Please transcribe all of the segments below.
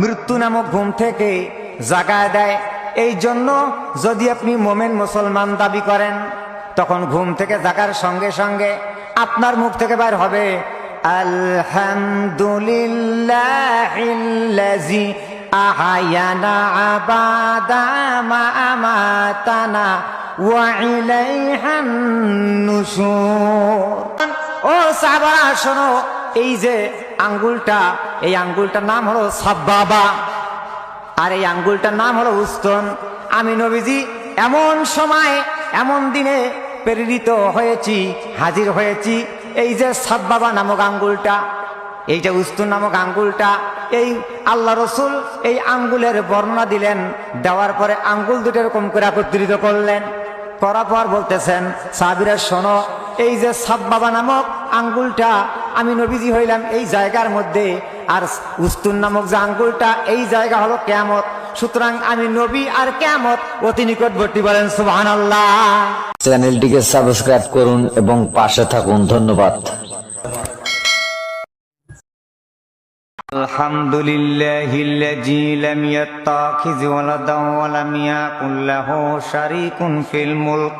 মৃত্যু নামক ঘুম থেকে জাগায় দেয়। এই জন্য যদি আপনি মোমেন মুসলমান দাবি করেন, তখন ঘুম থেকে জাগার সঙ্গে সঙ্গে আপনার মুখ থেকে বের হবে আলহামদুলিল্লাহিল্লাযী আহয়ানা বাদা মা আমাতানা ওয়া ইলাইহান নুশুর। ও সাহাবারা শোনো, এই যে আঙ্গুলটা, এই আঙ্গুলটার নাম হলো সাব্বাবা, আর এই আঙ্গুলটার নাম হলো উস্তন। আমি নবীজি এমন সময় এমন দিনে প্রেরিত হয়েছি, হাজির হয়েছি, এই যে সাব্বাবা নামক আঙ্গুলটা, এই যে উস্তন নামক আঙ্গুলটা, এই আল্লাহ রসুল এই আঙ্গুলের বর্ণনা দিলেন। দেওয়ার পরে আঙ্গুল দুটো এরকম করে একত্রিত করলেন, করার পর বলতেছেন সাহাবীরা শোনো, এই যে সাব্বাবা নামক আঙ্গুলটা আমি নবীজি হইলাম এই জায়গার মধ্যে, আর উস্তুন নামক যে আঙ্গুলটা এই জায়গা হলো কিয়ামত। সুতরাং আমি নবী আর কিয়ামত অতি নিকটবর্তী। বলেন সুবহানাল্লাহ। চ্যানেলটিকে সাবস্ক্রাইব করুন এবং পাশে থাকুন। ধন্যবাদ। আলহামদুলিল্লাহিল্লাযী লাম ইয়াত্তাখিয ওয়ালাদান ওয়া লাম ইয়াকুল লাহু শারীকুন ফিল মুলক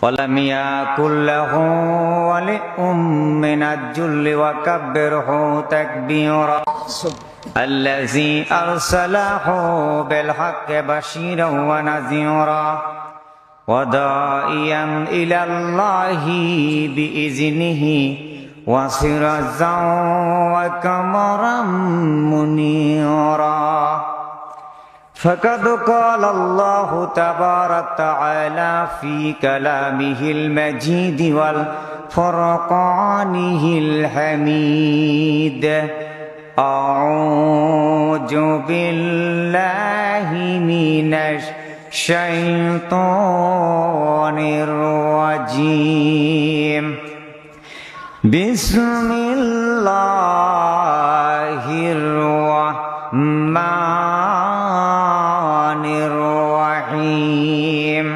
ওয়া লাম ইয়াকুল লাহু ওয়ালিয়্যুম মিনাজ যুল্লি ওয়া কাব্বিরহু তাকবীরা। আল্লাযী আরসালাহু বিল হাক্কি বাশীরান ওয়া নাযীরা ওয়া দাঈয়ান ইলাল্লাহি বিইযনিহি ওয়া সিরাজান ওয়া কামারাম মুনীরা। فقد قال الله تبارك وتعالى في كلامه المجيد والفرقانه الحميد أعوذ بالله من الشيطان الرجيم بسم الله الرحمن الرحيم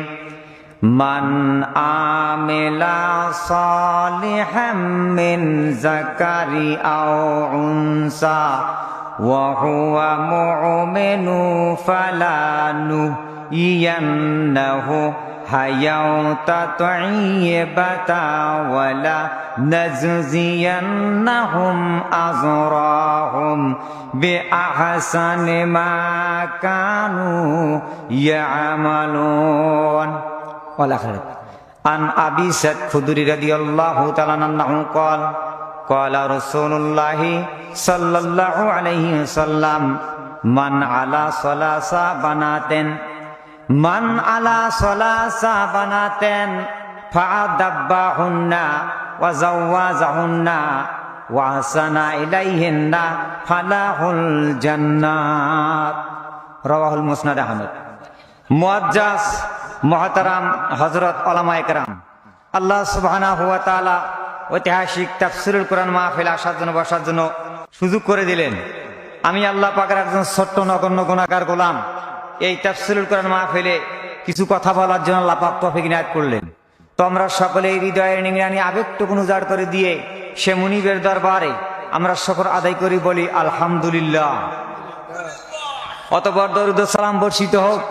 من عمل صالحا من ذكر أو أنثى وهو مؤمن فلنحيينه حياة طيبة ولنجزينهم أجرهم بأحسن ما كانوا يعملون. والآخرة عن أبي سعيد الخدري رضي الله تعالى عنه قال قال رسول الله صلى الله عليه وسلم من على ثلاث بنات মান আলা সালাসা বানাতেন ফাদাব্বাহুন্না ওয়া যাওয়াজাহুন্না ওয়া হাসানা ইলাইহিন্না ফালাহুল জান্নাত। রাওয়াহুল মুসনাদ আহমদ। মুআজ্জাজ মুহতারাম হযরত উলামায়ে কেরাম, আল্লাহ সুবহানাহু ওয়া তাআলা ঐতিহাসিক তাফসীরুল কোরআন মাহফিল আসার জন্য বসার জন্য সুযোগ করে দিলেন। আমি আল্লাহ পাকের একজন ছোট্ট নগণ্য গুনাহগার গোলাম। এই তাফসীরুল কোরআন মাহফিলে কিছু কথা বলার জন্য আল্লাহ পাক তৌফিক ইনায়াত করলেন। তো আমরা সকলে হৃদয়ের নিংরানি আবেগটুকু উজাড় করে দিয়ে সে মুনিবের দরবারে আমরা শুকর আদায় করি, বলি আলহামদুলিল্লাহ। অতঃপর দরুদ ও সালাম বর্ষিত হোক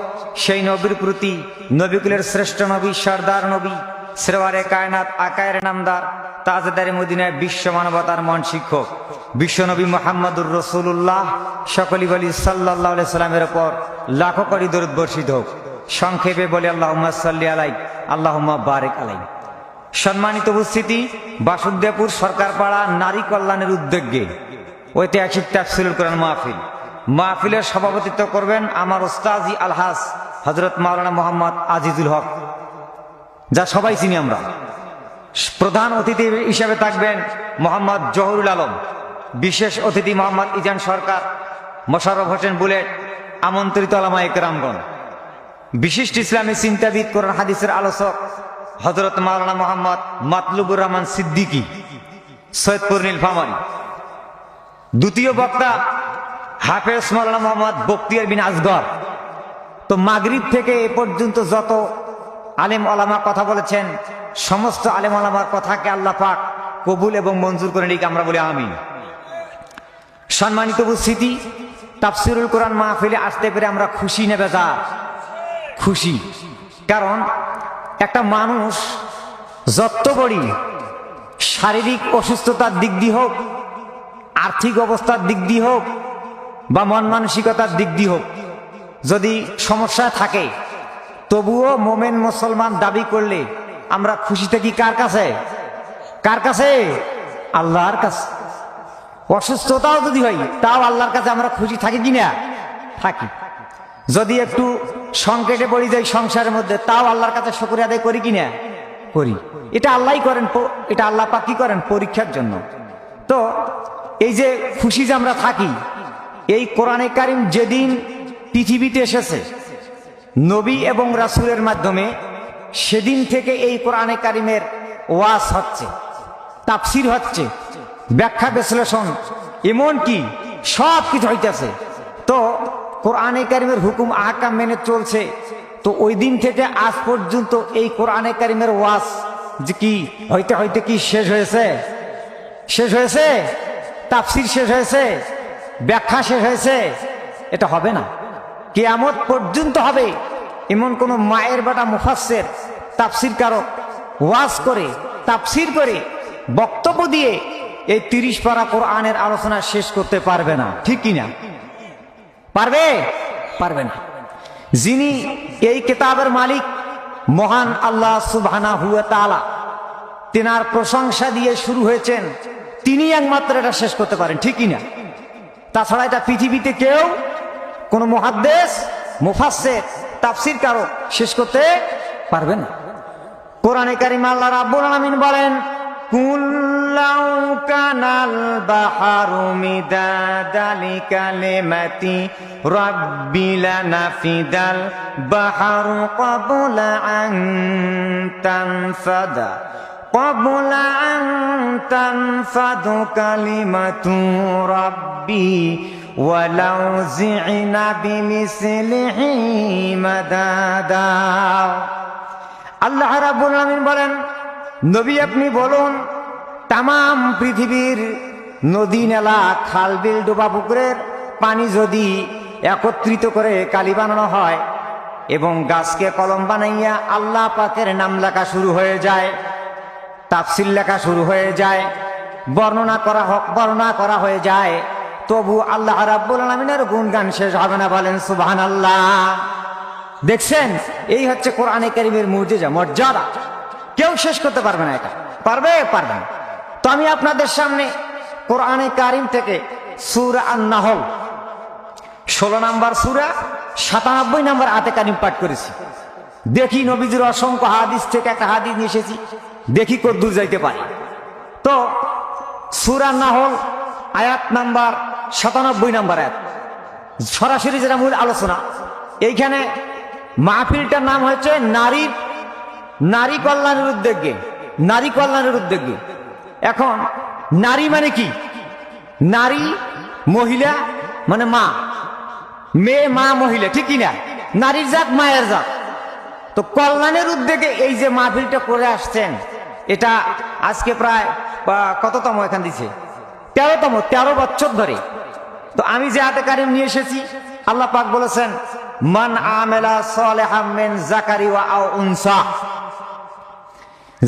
সেই নবীর প্রতি, নবীকুলের শ্রেষ্ঠ নবী, সরদার নবী, সেরওয়ারে কায়নাত, আকায়ের নামদার, তাজদারে মদিনায় বিশ্ব মানবতার মহান শিক্ষক বিশ্বনবী মুহাম্মদুর রাসূলুল্লাহ সকলি বলি সাল্লাল্লাহু আলাইহি সাল্লামের উপর লাখো কোটি দরুদ বর্ষিত হোক। সংক্ষেপে বলি আল্লাহুম্মা সাল্লি আলাইহি আল্লাহুম্মা বারিক আলাইহি। সম্মানিত উপস্থিতি, বাসুদেবপুর সরকারপাড়া নারী কল্যাণের উদ্যোগে ঐতিহাসিক তাফসীরুল কোরআন মাহফিলের সভাপতিত্ব করবেন আমার ওস্তাজি আলহাজ হযরত মাওলানা মোহাম্মদ আজিজুল হক, যা সবাই চিনি আমরা। প্রধান অতিথি হিসেবে থাকবেন মোহাম্মদ জহুরুল আলম, বিশেষ অতিথি মোহাম্মদ ইজান সরকার, মোশাররফ হোসেন বুলেট, আমন্ত্রিত উলামায়ে কেরামগণ, বিশিষ্ট ইসলামী চিন্তাবিদ, কোরআন হাদিসের আলোচক হযরত মাওলানা মোহাম্মদ মাতলুবুর রহমান সিদ্দিকী, সৈয়দপুর নীলফামারী। দ্বিতীয় বক্তা হাফেজ মাওলানা মোহাম্মদ বখতিয়ার বিন আজগর। তো মাগরিব থেকে এ পর্যন্ত যত আলেম ওলামা কথা বলেছেন, সমস্ত আলেম ওলামার কথাকে আল্লাহ পাক কবুল এবং মঞ্জুর করে নিক, আমরা বলি আমিন। সম্মানিত উপস্থিতি, তাফসিরুল কোরআন মাহফিলে আসতে পেরে আমরা খুশি না বেজার? খুশি। কারণ একটা মানুষ যত বড়ই শারীরিক অসুস্থতার দিক দিয়ে হোক, আর্থিক অবস্থার দিক দিয়ে হোক, বা মন মানসিকতার দিক দিয়ে হোক, যদি সমস্যা থাকে, তবুও মোমেন মুসলমান দাবি করলে আমরা খুশি থাকি কার কাছে? কার কাছে? আল্লাহর কাছে। অসুস্থতাও যদি হয় তাও আল্লাহর কাছে আমরা খুশি থাকি কিনা? থাকি। যদি একটু সংকটে পড়ে যাই সংসারের মধ্যে, তাও আল্লাহর কাছে শুকরিয়া আদায় করি কিনা? করি। এটা আল্লাহই করেন, এটা আল্লাহ পাক কি করেন? পরীক্ষার জন্য। তো এই যে খুশি যে আমরা থাকি, এই কোরআনে কারিম যেদিন পৃথিবীতে এসেছে নবী এবং রাসূলের মাধ্যমে, সেদিন থেকে এই কোরআনে কারিমের ওয়াজ হচ্ছে, তাফসির হচ্ছে, ব্যাখ্যা বিশ্লেষণ, এমন কি সব কিছু হইতেছে। তো কোরআনে কারিমের হুকুম আহকাম মেনে চলছে। তো ওই দিন থেকে আজ পর্যন্ত এই কোরআনে কারিমের ওয়াজ যে কি হইতে হইতে কি শেষ হয়েছে? শেষ হয়েছে? তাফসির শেষ হয়েছে? ব্যাখ্যা শেষ হয়েছে? এটা হবে না। কিয়ামত পর্যন্ত হবে এমন কোন মায়ের বেটা মুফাসসির, তাফসির কারক ওয়াজ করে, তাফসির করে, বক্তব্য দিয়ে এই 30 পারা কোরআনের আলোচনা শেষ করতে পারবে না। ঠিক কিনা? পারবে? পারবে না। যিনি এই কিতাবের মালিক মহান আল্লাহ সুবহানাহু ওয়া তাআলা, তিনার প্রশংসা দিয়ে শুরু হয়েছেন, তিনি একমাত্র এটা শেষ করতে পারেন। ঠিক কিনা? তাছাড়া এটা পৃথিবীতে কেউ, কোন মুহাদ্দিস, মুফাসসির, তাফসীর কারো শেষ করতে পারবে না। কোরআনে কারিম আল্লাহ রাব্বুল আলামিন বলেন, কুল লাউ কানাল বাহরু মিদাদান লিকালিমাতি রাব্বি লানাফিদাল বাহরু ক্বাবলা আন তানফাদা ক্বাবলা আন তানফাদু কালিমাতু রাব্বি ওয়ালাউ জি'না বিমিসলিহি মাদাদা। আল্লাহ রাব্বুল আলামিন বলেন, নবী আপনি বলুন, তামাম পৃথিবীর নদী, নালা, খাল, বিল, ডোবা, পুকুরের পানি যদি একত্রিত করে কালি বানানো হয় এবং গাছকে কলম বানাইয়া আল্লাহ পাকের নাম লেখা শুরু হয়ে যায়, তাফসীর লেখা শুরু হয়ে যায়, বর্ণনা করা হয়ে যায়, তবু আল্লাহ রাব্বুল আলামিনের গুণগান শেষ হবে না। বলেন সুবহানাল্লাহ। দেখছেন, এই হচ্ছে কোরআনে কারিমের মুজিজা, মর্যাদা। কেউ শেষ করতে পারবে না। এটা পারবে? পারবে না। তো আমি আপনাদের সামনে কোরআনে কারিম থেকে সূরা আন-নাহল 16 নম্বর সূরা 97 নম্বর আয়াতে কারিম পাঠ করেছি। দেখি নবীজির অসংখ্য হাদিস থেকে একটা হাদিস নিয়ে এসেছি, দেখি কতদূর যাইতে পারি। তো সূরা আন-নাহল আয়াত নাম্বার 97 নম্বর আয়াত, সরাসরি যেটা মূল আলোচনা। এইখানে মাহফিলটার নাম হচ্ছে নারী কল্যাণের উদ্যোগে, নারী কল্যাণের উদ্যোগে। এখন নারী মানে কি? নারী, মহিলা মানে মা, মেয়ে, মা, মহিলা, ঠিক কিনা? নারীর জাত, মায়ের জাত। তো কল্যাণের উদ্যোগে এই যে মাহফিলটা করে আসছেন, এটা আজকে প্রায় কততম এখান দিছে? 13 বছর ধরে। তো আমি যে আয়াতে কারিম নিয়ে এসেছি, আল্লাহ পাক বলেছেন, মান আমেলা সালেহাম মিন যাকারি ওয়া আও উনসা,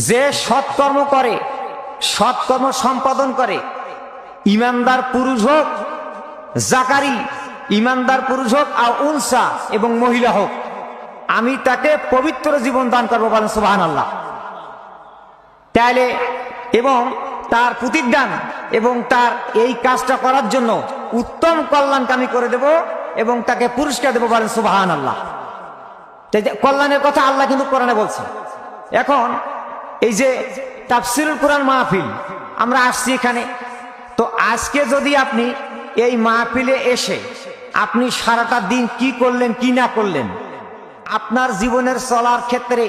যে সৎকর্ম করে, সৎকর্ম সম্পাদন করে, ইমানদার পুরুষ হোক, জাকারি ইমানদার পুরুষ হোক, আও উনসা এবং মহিলা হোক, আমি তাকে পবিত্র জীবন দান করবো। বলেন সুবহানাল্লাহ। তাইলে এবং তার প্রতিদান এবং তার এই কাজটা করার জন্য উত্তম কল্যাণকামী করে দেব এবং তাকে পুরস্কার দেব। বলেন সুবহানাল্লাহ। কল্যাণের কথা আল্লাহ কিন্তু কোরআনে বলছে। এখন এই যে তাফসীরুল কোরআন মাহফিল আমরা আসছি এখানে, তো আজকে যদি আপনি এই মাহফিলে এসে আপনি সারাটা দিন কি করলেন কি না করলেন, আপনার জীবনের চলার ক্ষেত্রে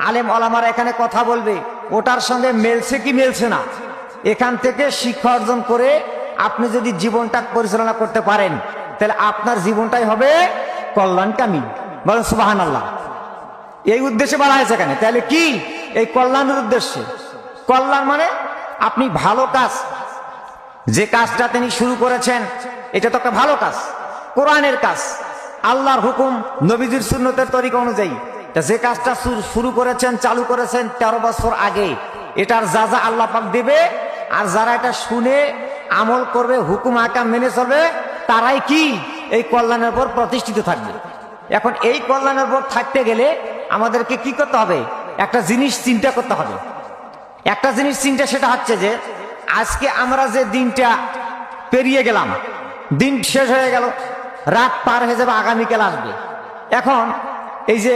আলেম ওলামারা এখানে কথা বলবে, ওটার সঙ্গে মেলছে কি মেলছে না, এখান থেকে শিক্ষা অর্জন করে আপনি যদি জীবনটা পরিচালনা করতে পারেন, তাহলে আপনার জীবনটাই হবে কল্যাণকামী। বলেন সুবহানাল্লাহ। এই উদ্দেশ্যে বলা হয়েছে এখানে। তাহলে কি? এই কল্যাণের উদ্দেশ্যে। কল্যাণ মানে আপনি ভালো কাজ, যে কাজটা তিনি শুরু করেছেন এটা তো একটা ভালো কাজ, কোরআনের কাজ, আল্লাহর হুকুম, নবীজির সুন্নতের তরিকা অনুযায়ী। তা যে কাজটা শুরু করেছেন, চালু করেছেন 13 বছর আগে, এটার যা যা আল্লাহ পাক দেবে, আর যারা এটা শুনে আমল করবে, হুকুম আকাম মেনে চলবে, তারাই কি এই কল্যাণের উপর প্রতিষ্ঠিত থাকবে। এখন এই কল্যাণের উপর থাকতে গেলে আমাদেরকে কি করতে হবে? একটা জিনিস চিন্তা করতে হবে। একটা জিনিস চিন্তা, সেটা হচ্ছে যে আজকে আমরা যে দিনটা পেরিয়ে গেলাম, দিন শেষ হয়ে গেল, রাত পার হয়ে যাবে, আগামীকাল আসবে। এখন এই যে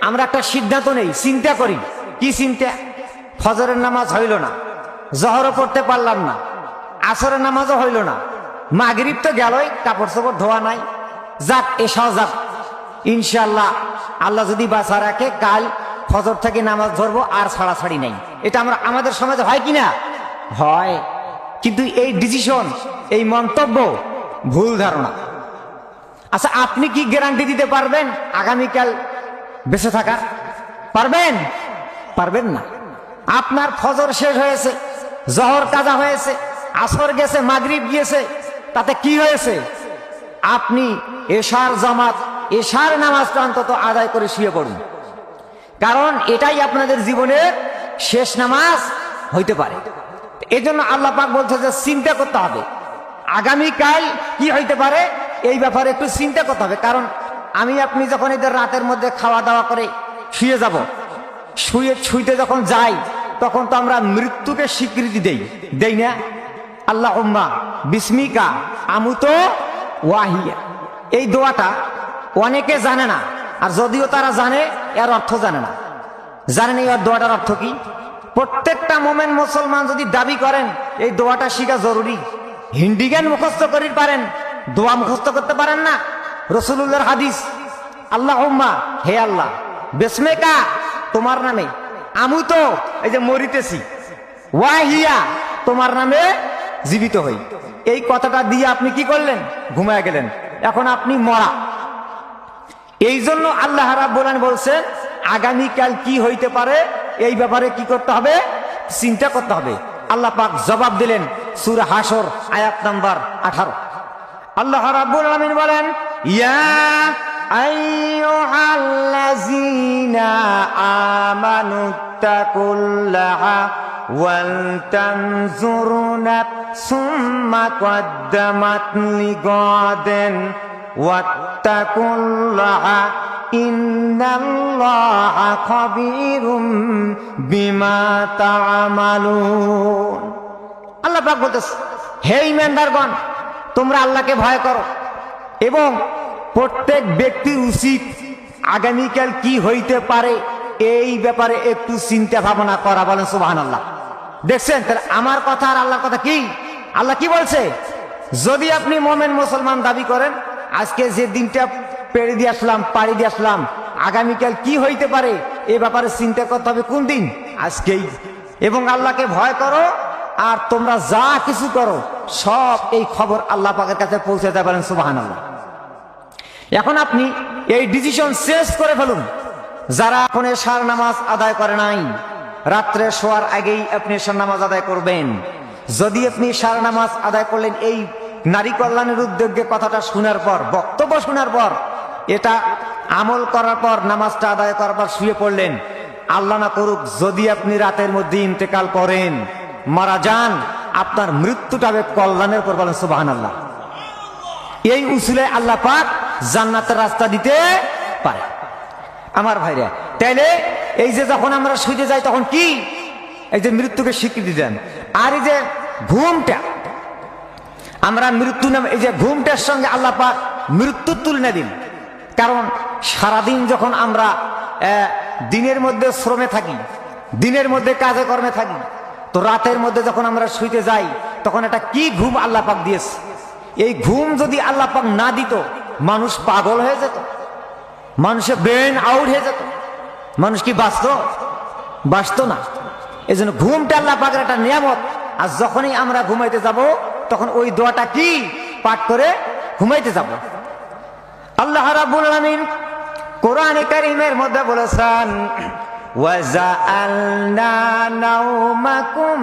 আমরা একটা সিদ্ধান্ত নেই, চিন্তা করি। কি চিন্তা? ফজরের নামাজ হইল না, জহরও পড়তে পারলাম না, আসরের নামাজও হইল না, মাগরিব তো গেলই, কাপড় চোপড় ধোয়া নাই, যাক এসাও যাক, ইনশাল্লাহ আল্লাহ যদি বাঁচা রাখে কাল ফজর থেকে নামাজ ধরবো, আর ছাড়াছাড়ি নাই। এটা আমরা আমাদের সমাজে হয় কিনা? হয়। কিন্তু এই ডিসিশন, এই মন্তব্য ভুল ধারণা। আচ্ছা, আপনি কি গ্যারান্টি দিতে পারবেন আগামীকাল বেঁচে থাকার? পারবেন? পারবেন না। আপনার ফজর শেষ হয়েছে, জহর কাজা হয়েছে, আসর গেছে, মাগরিব গিয়েছে, তাতে কি হয়েছে? আপনি এশার জামাত, এশার নামাজটা অন্তত আদায় করে শুয়ে পড়ুন, কারণ এটাই আপনাদের জীবনের শেষ নামাজ হইতে পারে। এই জন্য আল্লাহ পাক বলছে যে চিন্তা করতে হবে আগামীকাল কি হইতে পারে, এই ব্যাপারে একটু চিন্তা করতে হবে। কারণ আমি আপনি যখন এদের রাতের মধ্যে খাওয়া দাওয়া করে শুয়ে যাব, শুইতে যখন যাই, তখন তো আমরা মৃত্যুকে স্বীকৃতি দেই না? আল্লাহুম্মা বিসমিকা আমুতো ওয়াহিয়া, এই দোয়াটা অনেকে জানে না, আর যদিও তারা জানে, এর অর্থ জানে না। জানেন এই দোয়াটার অর্থ কি? প্রত্যেকটা মোমেন মুসলমান যদি দাবি করেন এই দোয়াটা শিখা জরুরি। হিন্দি জ্ঞান মুখস্থ করিতে পারেন, দোয়া মুখস্থ করতে পারেন না? রাসূলুল্লাহর হাদিস, আল্লাহুম্মা, হে আল্লাহ, বিসমিকা, তোমার নামে, আমুতো, এই যে মরিতেছি, ওয়াহিয়া, তোমার নামে জীবিত হই। এই কথাটা দিয়ে আপনি কি করলেন? ঘুমায় গেলেন। এখন আপনি মরা। এই জন্য আল্লাহ রাব্বুল আলামিন বলছেন আগামীকাল কি হইতে পারে, এই ব্যাপারে কি করতে হবে? চিন্তা করতে হবে। আল্লাহ পাক জবাব দিলেন সূরা হাসর আয়াত নাম্বার 18। আল্লাহ রাব্বুল আলামিন বলেন, ইয়া আইয়ুহাল্লাযীনা আমানুত্তাকুল্লাহা ওয়াল তানজুর নাফসুম মা কদ্দামাত লিগাদিন ওয়াত্তাকুল্লাহা ইন্নাল্লাহা খাবীরুম বিমা তা'মালুন। আল্লাহ পাক বলতেছে, হে ঈমানদারগণ, তোমরা আল্লাহকে ভয় করো, এবং প্রত্যেক ব্যক্তির উচিত আগামীকাল কি হইতে পারে এই ব্যাপারে একটু চিন্তা ভাবনা করা। বলেন সুবহানাল্লাহ। দেখছেন, তাহলে আমার কথা আর আল্লাহর কথা কি? আল্লাহ কি বলছে? যদি আপনি মুমিন মুসলমান দাবি করেন, আজকে যে দিনটা পাড়ি দিয়ে আসলাম, আগামীকাল কি হইতে পারে এ ব্যাপারে চিন্তা করতে হবে। কোন দিন? আজকেই। এবং আল্লাহকে ভয় করো, আর তোমরা যা কিছু করো সব এই খবর আল্লাহ পাকের কাছে পৌঁছে দেয়। বলেন সুবহানাল্লাহ। এখন আপনি এই ডিসিশন শেষ করে ফেলুন। যারা এখন এশার নামাজ আদায় করে নাই, রাত্রে শোয়ার আগেই আপনি এশার নামাজ আদায় করবেন। যদি আপনি এশার নামাজ আদায় করলেন, এই নারী কল্যাণের উদ্যোগে কথাটা শোনার পর, বক্তব্য শোনার পর, এটা আমল করার পর, নামাজটা আদায় করার পর শুয়ে পড়লেন, আল্লাহ না করুক যদি আপনি রাতের মধ্যে ইন্তেকাল করেন, মারা যান, আপনার মৃত্যুটা হবে কল্যাণের পর। বলেন সুবহানাল্লাহ। এই উসুলে আল্লাহ পাক জান্নাতের রাস্তা দিতে পারে। আমার ভাইরা, তাইলে এই যে যখন আমরা শুতে যাই তখন কি? এই যে মৃত্যুকে স্বীকৃতি দেন। আর এই যে ঘুমটা, আমরা মৃত্যু নামে, এই যে ঘুমটার সঙ্গে আল্লাহ পাক মৃত্যুর তুলনা দিন। কারণ সারাদিন যখন আমরা দিনের মধ্যে শ্রমে থাকি, দিনের মধ্যে কাজে কর্মে থাকি, তো রাতের মধ্যে যখন আমরা শুইতে যাই তখন এটা কি ঘুম আল্লাহ পাক দিয়েছে। এই ঘুম যদি আল্লাহ পাক না দিত, মানুষ পাগল হয়ে যেত, মানুষের ব্রেন আউট হয়ে যেত, মানুষ কি বাঁচত না। এই জন্য ঘুমটা আল্লাহ পাকের একটা নিয়ামত। আর যখনই আমরা ঘুমাইতে যাব তখন ওই দোয়াটা কি পাঠ করে ঘুমাইতে যাব। আল্লাহ রাব্বুল আলামিন কোরআনে কারীমের মধ্যে বলেছেন, ওয়াজআলনা নাওমাকুম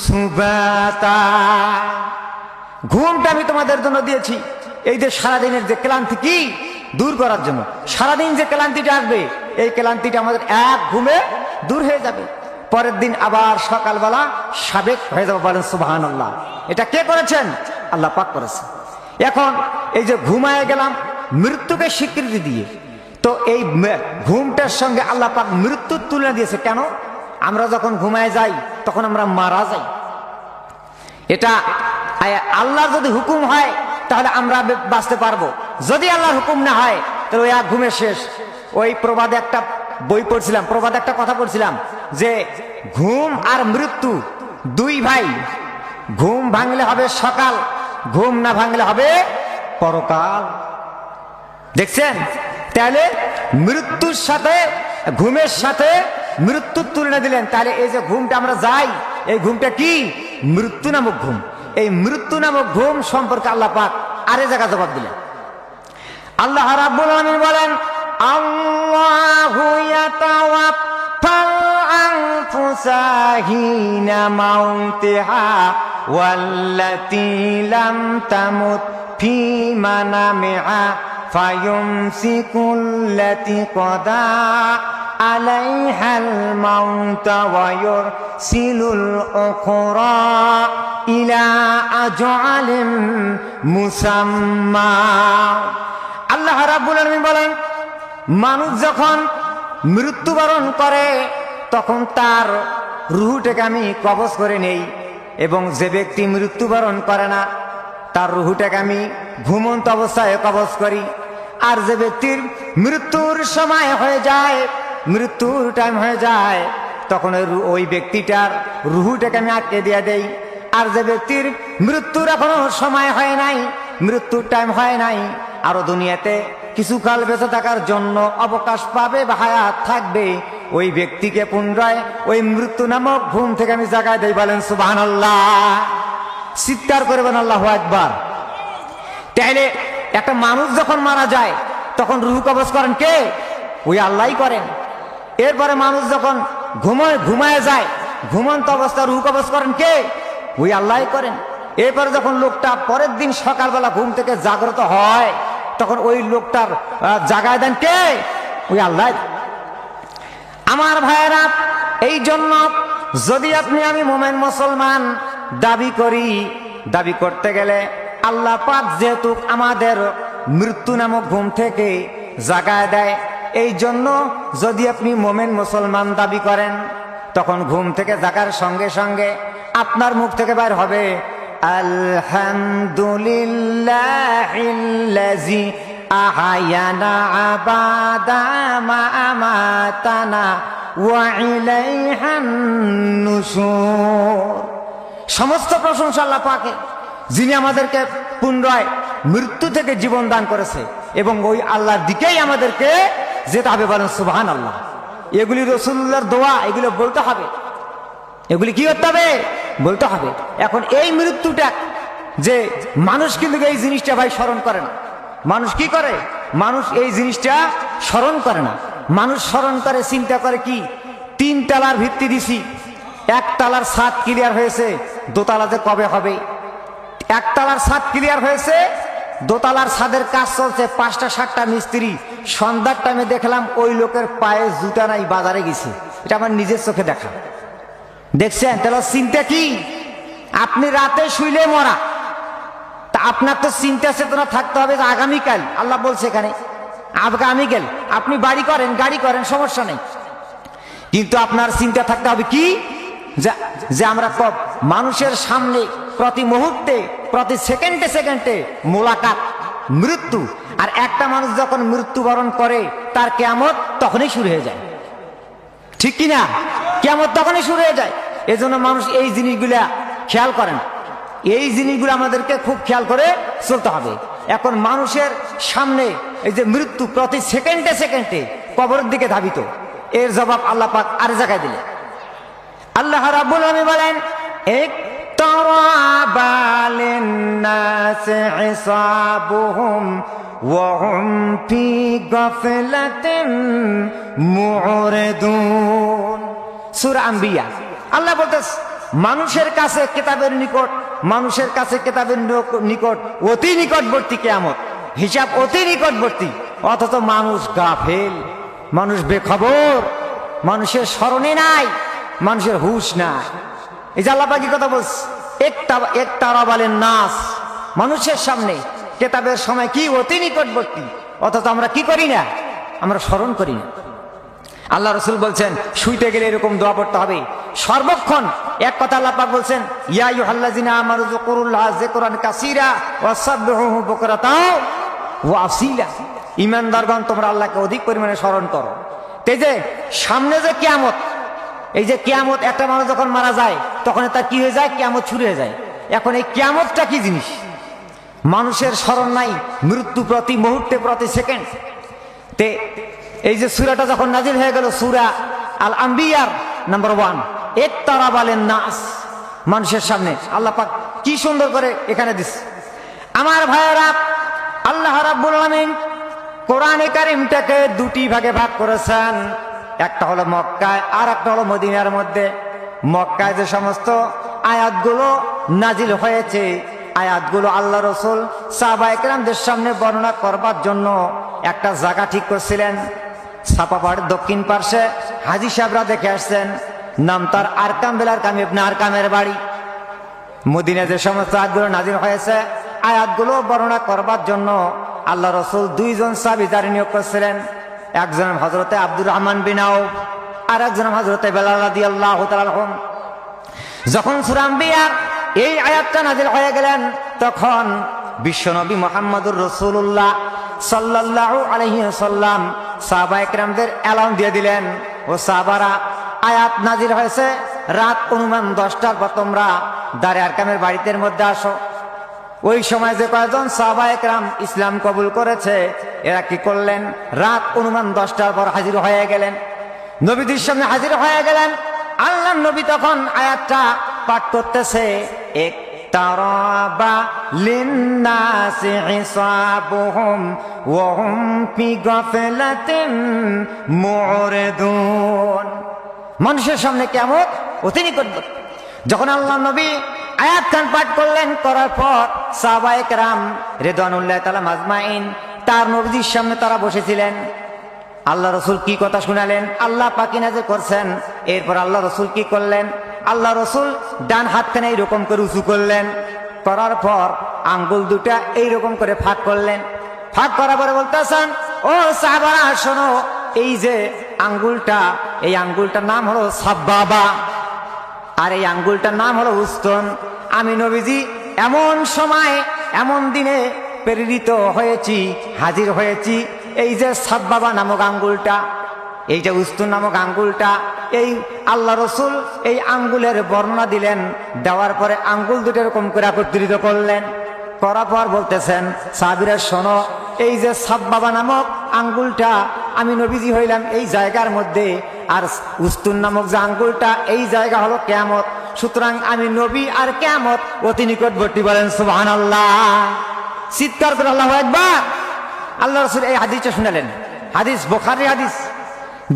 সুবাতা, ঘুমটা আমি তোমাদের জন্য দিয়েছি, এই যে সারাদিনের যে ক্লান্তি কি দূর করার জন্য, সারাদিন যে ক্লান্তিটা আসবে এই ক্লান্তিটা আমাদের এক ঘুমে দূর হয়ে যাবে। পরের দিন আবার সকালবেলা সাবেক হয়ে যাবে। বলেন সুবহানাল্লাহ। এটা কে করেছেন? আল্লাহ পাক করেছেন। এখন এই যে ঘুমায় গেলাম মৃত্যুকে স্বীকৃতি দিয়ে, তো এই ঘুমটার সঙ্গে আল্লাহ পাক মৃত্যুর তুলনা দিয়েছে। কেন? আমরা যখন ঘুমায় যাই তখন আমরা মারা যাই। এটা আল্লাহর যদি হুকুম হয় তাহলে আমরা বাঁচতে পারবো, যদি আল্লাহর হুকুম না হয় তাহলে ওই এক ঘুমে শেষ। ওই প্রবাদে একটা বই পড়ছিলাম, প্রবাদে একটা কথা পড়ছিলাম যে ঘুম আর মৃত্যু দুই ভাই, ঘুম ভাঙলে হবে সকাল, ঘুম না ভাঙলে হবে পরকাল। দেখছেন? তাহলে মৃত্যুর সাথে ঘুমের সাথে মৃত্যুর তুলনা দিলেন। তাহলে এই যে ঘুমটা আমরা যাই, এই ঘুমটা কি? মৃত্যু নামক ঘুম। এই মৃত্যু নামক ঘুম সম্পর্কে আল্লাহ পাক আরে জায়গা জবাব দিলেন। আল্লাহ রাব্বুল আলামিন বলেন, আল্লাহু ইয়াতাওয়াফাল আনফুসা হিনা মাউতিহা ওয়াল্লাতী লাম তামুত ফি মানামিহা ফায়ুমসিকুল্লাতী ক্বাদা আলাইহাল মাউতা ওয়া ইউরসিলুল উখরা ইলা আজআলিম মুসাম্মা। আল্লাহ রাব্বুল আলামিন বলেন, মানুষ যখন মৃত্যুবরণ করে তখন তার রুহটাকে আমি কবজ করে নেই, এবং যে ব্যক্তি মৃত্যুবরণ করে না তার রুহটাকে আমি ঘুমন্ত অবস্থায় কবজ করি। আর যে ব্যক্তির মৃত্যুর সময় হয়ে যায়, মৃত্যুর টাইম হয়ে যায়, তখন ওই ব্যক্তিটার রুহটাকে আমি আটকে দিয়ে দেই। আর যে ব্যক্তির মৃত্যুর এখনো সময় হয় নাই, মৃত্যুর টাইম হয় নাই, আরো দুনিয়াতে কিছুকাল বেঁচে থাকার জন্য অবকাশ পাবে বা হায়াত থাকবে, ওই ব্যক্তিকে পুনরায় ওই মৃত্যু নামক ঘুম থেকে আমি জাগায় দেই। বলেন সুবহানাল্লাহ। চিৎকার করবেন আল্লাহু আকবার। তাইলে একটা মানুষ যখন মারা যায় তখন রুহ কবজ করেন কে? ওই আল্লাহই করেন। এরপরে মানুষ যখন ঘুমায় যায়, ঘুমন্ত অবস্থায় রুহ কবজ করেন কে? ওই আল্লাহই করেন। এরপরে যখন লোকটা পরের দিন সকালবেলা ঘুম থেকে জাগ্রত হয় তখন ওই লোকটার জাগায় দেন কে? ওই আল্লাহ। আমার ভাইয়েরা, এই জন্য যদি আপনি আমি মোমেন মুসলমান দাবি করি, দাবি করতে গেলে আল্লাহ পাক যেহেতু আমাদের মৃত্যু নামক ঘুম থেকে জাগায় দেয়, এই জন্য যদি আপনি মোমেন মুসলমান দাবি করেন তখন ঘুম থেকে জাগার সঙ্গে সঙ্গে আপনার মুখ থেকে বের হবে আলহামদুলিল্লাহিল্লাযী আহয়ানা বাদা মা আমাতানা ওয়া ইলাইহান নুশুর। সমস্ত প্রশংসা আল্লাহ পাকের, যিনি আমাদেরকে পুনরায় মৃত্যু থেকে জীবন দান করেছে, এবং ওই আল্লাহর দিকেই আমাদেরকে যেতে হবে। বলেন সুবহানাল্লাহ। এগুলি রাসূলুল্লাহর দোয়া, এগুলো বলতে হবে। এগুলি কি করতে হবে? বলতে হবে। এখন এই মৃত্যুটা যে মানুষ কিন্তু এই জিনিসটা ভাই স্মরণ করে না। মানুষ কি করে? মানুষ এই জিনিসটা স্মরণ করে না। মানুষ স্মরণ করে, চিন্তা করে কি 3 তলার ভিত্তি দিছি, 1 তলার ছাদ ক্লিয়ার হয়েছে, 2 তলা যে কবে হবে। 1 তলার ছাদ ক্লিয়ার হয়েছে, 2 তলার ছাদের কাজ চলছে, 5টা 7টা মিস্ত্রি। সন্ধ্যার টাইমে দেখলাম ওই লোকের পায়ে জুতা নাই, বাজারে গেছে। এটা আমার নিজের চোখে দেখা। দেখছেন? তাহলে চিন্তা কি? আপনি রাতে শুইলে মরা, তা আপনার তো চিন্তা চেতনা থাকতে হবে যে আগামীকাল, আল্লাহ বলছে এখানে আগামীকাল আপনি বাড়ি করেন, গাড়ি করেন, সমস্যা নেই, কিন্তু আপনার চিন্তা থাকতে হবে কি? যে আমরা মানুষের সামনে প্রতি মুহূর্তে, প্রতি সেকেন্ডে সেকেন্ডে মোলাকাত, মৃত্যু। আর একটা মানুষ যখন মৃত্যুবরণ করে তার কিয়ামত তখনই শুরু হয়ে যায়, ঠিক কিনা? কিয়ামত তখনই শুরু হয়ে যায়। এজন্য মানুষ এই জিনিসগুলা খেয়াল করেন। এই জিনিসগুলো আমাদেরকে খুব খেয়াল করে চলতে হবে। এখন মানুষের সামনে এই যে মৃত্যু প্রতি সেকেন্ডে সেকেন্ডে কবরের দিকে ধাবিত, এর জবাব আল্লাহ পাক আর জায়গায় দিলেন। আল্লাহ রাব্বুল আলামিন বলেন, ইকতারাবা লিন-নাসি হিসাবুহুম ওয়া হুম ফি গাফলাতিন মু'রিদুন। সূরা আম্বিয়া। আল্লাহ বলতেছে মানুষের কাছে কিতাবের নিকট, মানুষের কাছে কিতাবের নিকট অতি নিকটবর্তী কিয়ামত, হিসাব অতি নিকটবর্তী, অথচ মানুষ গাফেল, মানুষ বেখবর, মানুষের স্মরণে নাই, মানুষের হুঁশ নাই। এই যে আল্লাহ পাক কি কথা বলছে, একতারা বলেন নাস, মানুষের সামনে কিতাবের সময় কি অতি নিকটবর্তী, অথচ আমরা কি করি না, আমরা স্মরণ করি না। আল্লাহ রসুল বলছেন শুইতে গেলে এরকম দোয়া পড়তে হবে সর্বক্ষণ। এক কথা আল্লাহ পাক বলছেন, ইয়া আইয়ুহাল্লাযিনা আমানু যকুরুল্লাহ যিকরান কাসীরা ওয়াসাব্বিহুহু বুকরাতাও ওয়া আসীলা। ঈমানদারগণ তোমরা আল্লাহকে অধিক পরিমাণে স্মরণ করো। এই যে সামনে যে কিয়ামত, এই যে কিয়ামত, একটা মানুষ যখন মারা যায় তখন তার কি হয়ে যায়, কিয়ামত শুরু হয়ে যায়। এখন এই কিয়ামতটা কি জিনিস, মানুষের স্মরণ নাই, মৃত্যু প্রতি মুহূর্তে প্রতি সেকেন্ড। তে এই যে সূরাটা যখন নাজিল হয়ে গেল, সূরা আল আম্বিয়ার নাম্বার 1, একতারা বলেন নাস, মানুষের সামনে আল্লাহ পাক কি সুন্দর করে এখানে দিচ্ছে। আমার ভাইয়েরা, আল্লাহ রাব্বুল আলামিন কোরআনে কারীমটাকে দুটি ভাগে ভাগ করেছেন, একটা হলো মক্কায় আর একটা হলো মদিনার মধ্যে। মক্কায় যে সমস্ত আয়াতগুলো নাজিল হয়েছে, আয়াতগুলো আল্লাহ রসুল সাহাবায়ে কেরামদের সামনে বর্ণনা করবার জন্য একটা জায়গা ঠিক করছিলেন। ছাপাপাড়ের দক্ষিণ পার্শ্বে হাজী সাহেবরা দেখে আসছেন, নাম তার আরকাম বিল আরকাম ইবনে আরকামের বাড়ি। মদিনায় যে সমস্ত আয়াতগুলো নাজিল হয়েছে, আয়াতগুলো বর্ণনা করবার জন্য আল্লাহ রসুল 2 জন সাহাবী জারি নিয়োগ করছিলেন। একজন হযরতে আব্দুর রহমান বিন আউফ আর একজন হযরতে বেলাল রাদিয়াল্লাহু তাআলা আনহু। যখন সূরা আম্বিয়ার এই আয়াতটা নাজিল হয়ে গেলেন, তখন বিশ্বনবী মুহাম্মদুর রাসূলুল্লাহ সাল্লাল্লাহু আলাইহি ওয়াসাল্লাম সাহাবায়ে কেরামদের এলান দিয়ে দিলেন, ও সাহাবারা, আয়াত নাজিল হয়েছে রাত অনুমান 10টার পর তোমরা দারে আরকামের বাড়িতে মধ্যে আসো। ওই সময় যে কয়েকজন সাহাবায়ে কেরাম ইসলাম কবুল করেছে, এরা কি করলেন, রাত অনুমান 10টার পর হাজির হয়ে গেলেন, নবীদের সামনে হাজির হয়ে গেলেন। আল্লাহ নবী তখন আয়াতটা পাঠ করতেছে, ইকতারাবা লিন্নাসি হিসাবুহুম ওয়া হুম ফি গাফলাতিন মুরিদুন। মানুষের সামনে কিয়ামত অতি নিকটবর্তী। যখন আল্লাহ নবী আয়াত খান পাঠ করলেন, করার পর সাহাবায়ে কেরাম রিদওয়ানুল্লাহি তাআলা আজমাইন তার নবীর সামনে তারা বসেছিলেন। আল্লাহ রসুল কি কথা শুনালেন, আল্লাহ পাকি নাযিল করছেন। এরপর আল্লাহ রসুল কি করলেন, আল্লাহ রসুল ডান হাতখানে এইরকম করে উঁচু করলেন, করার পর আঙ্গুল দুটা এইরকম করে ফাঁক করলেন। ফাঁক করার পরে বলতেছেন, ও সাহাবারা শোনো, এই যে আঙ্গুলটা, এই আঙ্গুলটার নাম হলো সাব্বাবা, আর এই আঙ্গুলটার নাম হলো উস্তন। আমি নবীজি এমন সময় এমন দিনে প্রেরিত হয়েছি, হাজির হয়েছি, এই যে সাব্বাবা নামক আঙ্গুলটা, এই যে উস্তন নামক আঙ্গুলটা, এই আল্লাহ রসুল এই আঙ্গুলের বর্ণনা দিলেন। দেওয়ার পরে আঙ্গুল দুটো এরকম করে একত্রিত করলেন, করার পর বলতেছেন, সাহাবীরা শোনো, এই যে সাব্বাবা নামক আঙ্গুলটা, আমি নবীজি হইলাম এই জায়গার মধ্যে, আর উস্তুন নামক যে আঙ্গুলটা, এই জায়গা হলো কিয়ামত। সুতরাং আমি নবী আর কিয়ামত অতি নিকটবর্তী। বলেন সুবহানাল্লাহ, চিৎকার করে আল্লাহু আকবার। আল্লাহ রসুল এই হাদিসটা শুনালেন, হাদিস বুখারীর হাদিস,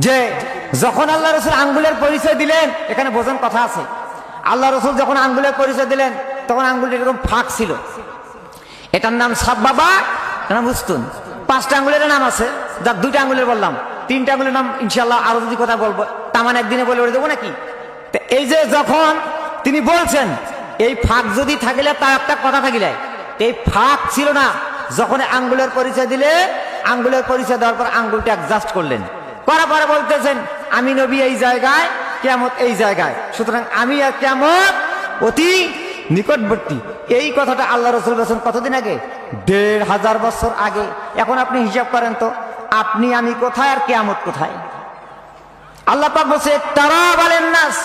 যে যখন আল্লাহ রসুল আঙ্গুলের পরিচয় দিলেন, এখানে বোঝার কথা আছে, আল্লাহ রসুল যখন আঙ্গুলের পরিচয় দিলেন তখন আঙ্গুলটা এরকম ফাঁক ছিল। এটার নাম সাব্বাবা, এটার নাম উস্তুন। 5টা আঙ্গুলের নাম আছে, যার 2টা আঙ্গুলের বললাম, 3টা আঙ্গুলের নাম ইনশাআল্লাহ আরো যদি কথা বলবো, তামান একদিনে বলে দেবো নাকি। তো এই যে যখন তিনি বলছেন, এই ফাঁক যদি থাকিলে তার একটা কথা থাকিলে, এই ফাঁক ছিল না। যখন আঙ্গুলের পরিচয় দিলে, আঙ্গুলের পরিচয় দেওয়ার পর আঙ্গুলটা অ্যাডজাস্ট করলেন, করার পরে বলতেছেন, আমি নবী এই জায়গায়, কিয়ামত এই জায়গায়, সুতরাং আমি আর কিয়ামত অতি নিকটবর্তী। এই কথাটা আল্লাহ রসুল বলেছেন কতদিন আগে, 1500 বছর আগে। এখন আপনি হিসাব করেন তো, আপনি আমি কোথায় আর কিয়ামত কোথায়। আল্লাহ পাক বলছে তারা বলেন নাস।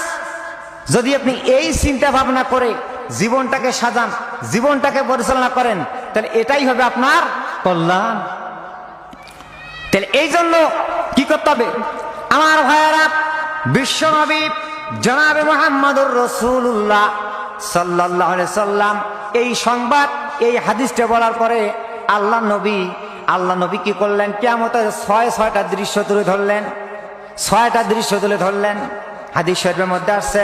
যদি আপনি এই চিন্তা ভাবনা করে জীবনটাকে সাজান, জীবনটাকে পরিচালনা করেন, তাহলে এটাই হবে আপনার কল্যাণ। তাহলে এই জন্য কি করতে হবে আমার ভাইয়েরা, বিশ্বনবী জনাবে মুহাম্মদুর রাসূলুল্লাহ সাল্লাল্লাহু আলাইহি সাল্লাম এই সংবাদ, এই হাদিসটা বলার পরে আল্লাহ নবী কি করলেন, কিয়ামতের 6টা দৃশ্য তুলে ধরলেন। 6টা দৃশ্য তুলে ধরলেন। হাদিস শরীফের মধ্যে আসছে,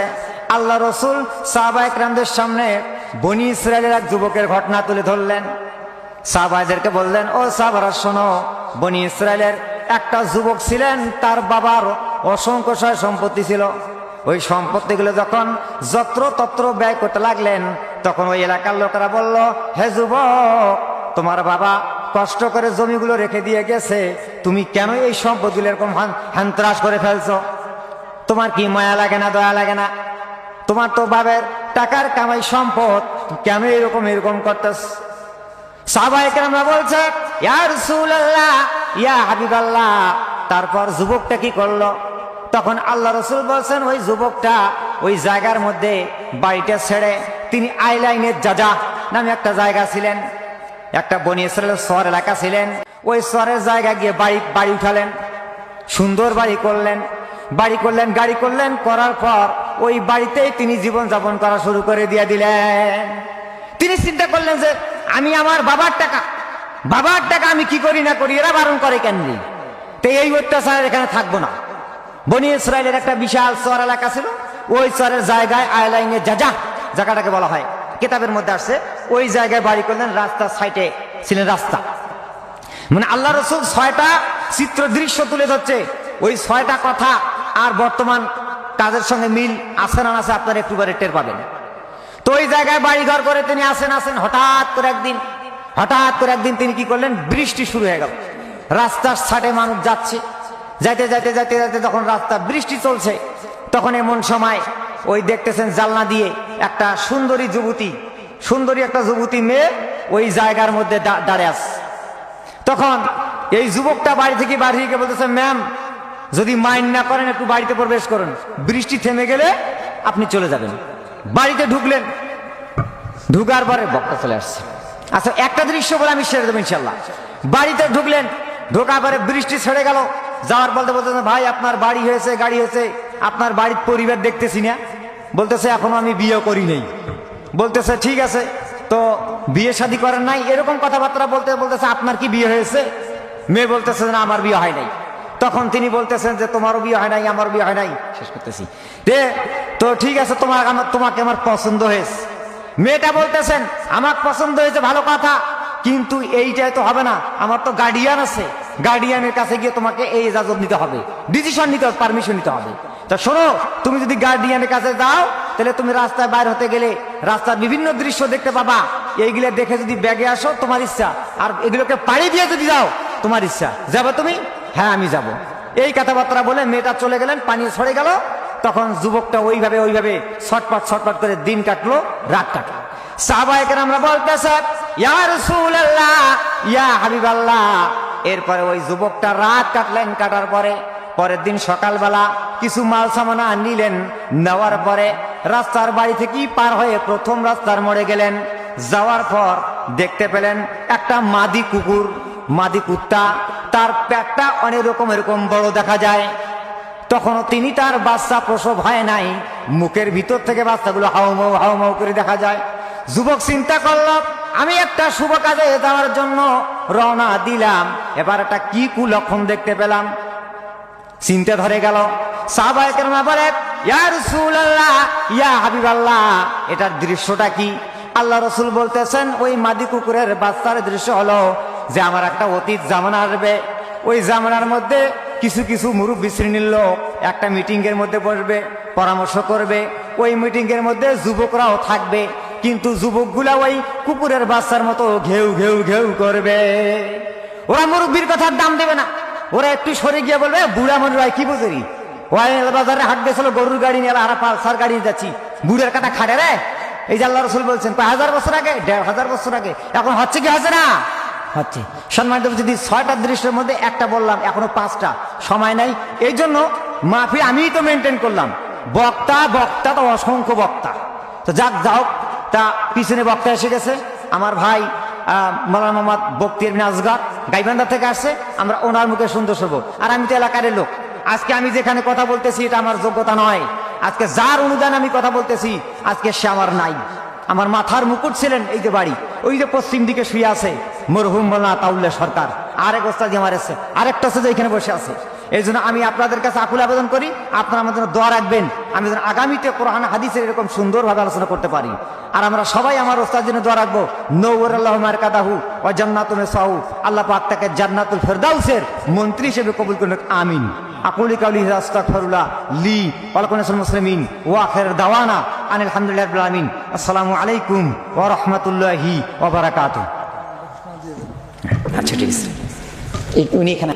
আল্লাহ রসুল সাহাবা একরামদের সামনে বনি ইসরায়েলের এক যুবকের ঘটনা তুলে ধরলেন। সাহাবাদেরকে বললেন, ও সাহাবারা শোনো, বনি ইসরায়েলের একটা যুবক ছিলেন, তার বাবার অসংখ্য সয় সম্পত্তি ছিল। ওই সম্পত্তিগুলো যখন যত্র তত্র ব্যয় করতে লাগলেন, তখন ওই এলাকার লোকেরা বলল, হে যুবক, তোমার বাবা কষ্ট করে জমিগুলো রেখে দিয়ে গেছে, তুমি কেন এই সম্পত্তিগুলো এরকম হান্তরাস করে ফেলছো? তোমার কি মায়া লাগে না, দয়া লাগে না? তোমার তো বাবার টাকার কামাই সম্পদ, কেন এরকম করতেছ? সাহাবায়ে কেরামরা বলছে, ইয়া রাসূলুল্লাহ, ইয়া হাবিবাল্লাহ। তারপর যুবকটা কি করলো? তখন আল্লাহ রসুল বলছেন, ওই যুবকটা ওই জায়গার মধ্যে বাড়িটা ছেড়ে তিনি আইলাইনের জাজা নামে একটা জায়গা ছিলেন, একটা বনি ইসরায়েলের শহর এলাকা ছিলেন, ওই শহরের জায়গা গিয়ে বাড়ি উঠালেন, সুন্দর বাড়ি করলেন, গাড়ি করলেন, করার পর ওই বাড়িতেই তিনি জীবন যাপন করা শুরু করে দিয়ে দিলেন। তিনি চিন্তা করলেন যে আমি আমার বাবার টাকা আমি কি করি না করি, এরা বারণ করে কেন? তো এই অত্যাচারের এখানে থাকবো না। বনি ইসরায়েলের একটা বিশাল শহর এলাকা ছিল, ওই শহরের জায়গায় আইলাইনে জায়গাটাকে বলা হয়, কিতাবের মধ্যে আসছে। ওই জায়গায় বাড়ি করলেন, রাস্তার সাইডে ছিলেন রাস্তা। মানে আল্লাহ রসুল 6টা চিত্র দৃশ্য তুলে ধরছে। ওই 6টা কথা আর বর্তমান কাজের সঙ্গে মিল আছে না আছে আপনারা একটু টের পাবেন। তো ওই জায়গায় বাড়ি ঘর করে তিনি আসেন, হঠাৎ করে একদিন তিনি কি করলেন, বৃষ্টি শুরু হয়ে গেল। রাস্তার সাইডে মানুষ যাচ্ছে, যাইতে যখন রাস্তা বৃষ্টি চলছে, তখন এমন সময় ওই দেখতেছেন জানলা দিয়ে একটা সুন্দরী একটা যুবতী মেয়ে ওই জায়গার মধ্যে দাঁড়িয়ে আছে। তখন এই যুবকটা বাড়ি থেকে বলতেছে, ম্যাম, যদি মাইন্ড না করেন একটু বাড়িতে প্রবেশ করুন, বৃষ্টি থেমে গেলে আপনি চলে যাবেন। বাড়িতে ঢুকলেন, ঢুকার পরে বক্তা চলে আসছে। আচ্ছা, একটা দৃশ্য বলে আমি সেরে দেবো ইনশাল্লাহ। বাড়িতে ঢুকলেন, ঢোকার পরে বৃষ্টি ছেড়ে গেল। যাওয়ার বলতে ভাই, আপনার বাড়ি হয়েছে, গাড়ি হয়েছে, আপনার বাড়ির পরিবার দেখতেছি না। বলতেছে, এখনো আমি বিয়ে করি নাই। বলতেছে, ঠিক আছে, তো বিয়ে শাদী করেন নাই? এরকম কথাবার্তা বলতেছে, আপনার কি বিয়ে হয়েছে? মেয়ে বলতেছে, না, আমার বিয়ে হয় নাই। তখন তিনি বলতেছেন যে তোমারও বিয়ে হয় নাই, আমারও বিয়ে হয় নাই। শেষ করতেছি, তো ঠিক আছে, তোমাকে আমার পছন্দ হয়েছে। মেয়েটা বলতেছেন, আমার পছন্দ হয়েছে, ভালো কথা, কিন্তু এইটাই তো হবে না, আমার তো গার্ডিয়ান আছে, গার্ডিয়ানের কাছে গিয়ে তোমাকে এই ইজাজত নিতে হবে, ডিসিশন নিতে হবে, পারমিশন নিতে হবে। তা শোনো, তুমি যদি গার্ডিয়ানের কাছে যাও, তাহলে তুমি রাস্তায় বাইর হতে গেলে রাস্তার বিভিন্ন দৃশ্য দেখতে পাবা। এইগুলো দেখে যদি ব্যাগে আসো তোমার ইচ্ছা, আর এগুলোকে পাড়ি দিয়ে যদি যাও তোমার ইচ্ছা। যাবে তুমি? হ্যাঁ, আমি যাব। এই কথাবার্তা বলে মেয়েটা চলে গেলেন, পানি ছড়ে গেল। তখন যুবকটা ওইভাবে ছটপট করে দিন কাটলো, রাত কাটলো। সাহাবায়ে কেরামরা বলতেছে, ইয়া রাসূলুল্লাহ, ইয়া হাবিবাল্লাহ। এরপরে ওই যুবকটা রাত কাটলেন, কাটার পরে পরের দিন সকালবেলা কিছু মাল সামানা নিলেন, নেওয়ার পরে রাস্তার বাড়ি থেকেই পার হয়ে প্রথম রাস্তার মোড়ে গেলেন। যাওয়ার পর দেখতে পেলেন একটা মাদি কুত্তা, তার পেটটা অনেক এরকম বড় দেখা যায়। তখনও তিনি তার বাচ্চা প্রসব হয় নাই, মুখের ভিতর থেকে বাচ্চাগুলো হাউমাউ করে দেখা যায়। যুবক চিন্তা করল, আমি একটা শুভ কাজে যাওয়ার জন্য রওনা দিলাম, এবার একটা কি কুলক্ষণ দেখতে পেলাম, চিন্তা ধরে গেল। সাহাবায়ে কেরাম বলে, ইয়া রাসূলুল্লাহ, ইয়া হাবিবাল্লাহ, এটার দৃশ্যটা কি? আল্লাহ রসুল বলতেছেন, ওই মাদি কুকুরের বাচ্চার দৃশ্য হলো যে আমার একটা অতীত জামানা আসবে, ওই জামানার মধ্যে কিছু মুরব্বি শ্রেণীর লোক একটা মিটিং এর মধ্যে বসবে, পরামর্শ করবে। ওই মিটিং এর মধ্যে যুবকরাও থাকবে, কিন্তু যুবকগুলা ওই কুকুরের বাচ্চার মতো ঘেউ করবে। ওরা মুরব্বির কথার দাম দেবে না, ওরা একটু সরে গিয়ে বলবে, বুড়া মানুষ ভাই কি বুঝেরি, বাজারে হাট গেছিল, গরুর গাড়ি নিয়ে আর পালসার গাড়ি যাচ্ছি, বুড়ার কথা খাটে রে। এই যে আল্লাহ রসুল বলছেন 1000 বছর আগে, 1500 বছর আগে, এখন হচ্ছে কি হচ্ছে না হচ্ছে। সম্মানিত, যদি 6টা দৃশ্যের মধ্যে একটা বললাম, এখনো 5টা, সময় নাই, এই জন্য মাফি আমি তো মেনটেন করলাম। বক্তা তো অসংখ্য বক্তা, তো যাও, তা পিছনে বক্তা এসে গেছে, আমার ভাই মাওলানা মোহাম্মদ বক্তি ইবনে আসগার গাইবান্ধা থেকে আসছে, আমরা ওনার মুখে সুন্দর শুনবো। আর আমি তো এলাকার লোক, আজকে আমি যেখানে কথা বলতেছি এটা আমার যোগ্যতা নয়, আজকে যার অনুদান আমি কথা বলতেছি আজকে সে আমার নাই। আমার মাথার মুকুট ছিলেন এই যে বাড়ি, ওই যে পশ্চিম দিকে শুয়ে আছে মরহুম মাওলানা আতাউল্লাহ সরকার, আরেক ওস্তাদ আমার আছে, আরেকটা আছে যে এখানে বসে আছে। এই জন্য আমি আপনাদের কাছে আকুল আবেদন করি, আপনারা আমাদের জন্য দোয়া রাখবেন, আমি যেন আগামীতে কোরআন হাদিসের এরকম সুন্দরভাবে আলোচনা করতে পারি। আর আমরা সবাই আমার ওস্তাদের জন্য দোয়া রাখবো, নওয়ার আল্লাহু মারকাদাহু ওয়া জান্নাতুল মাসাহু, আল্লাহ পাক তাকে জান্নাতুল ফেরদাউসের মন্ত্রী হিসেবে কবুল করুন, আমিন। আকুলি কাউলি আস্তাগফিরুল্লাহ লি ওয়া লাকুম মুসলিমিন ওয়া আখির দাওয়ানা আনিল হামদুলিল্লাহি রাব্বিল আলামিন। আসসালামু আলাইকুম ওয়া রাহমাতুল্লাহি ওয়া বারাকাতুহু। আচ্ছা ঠিক আছে, উনি এখানে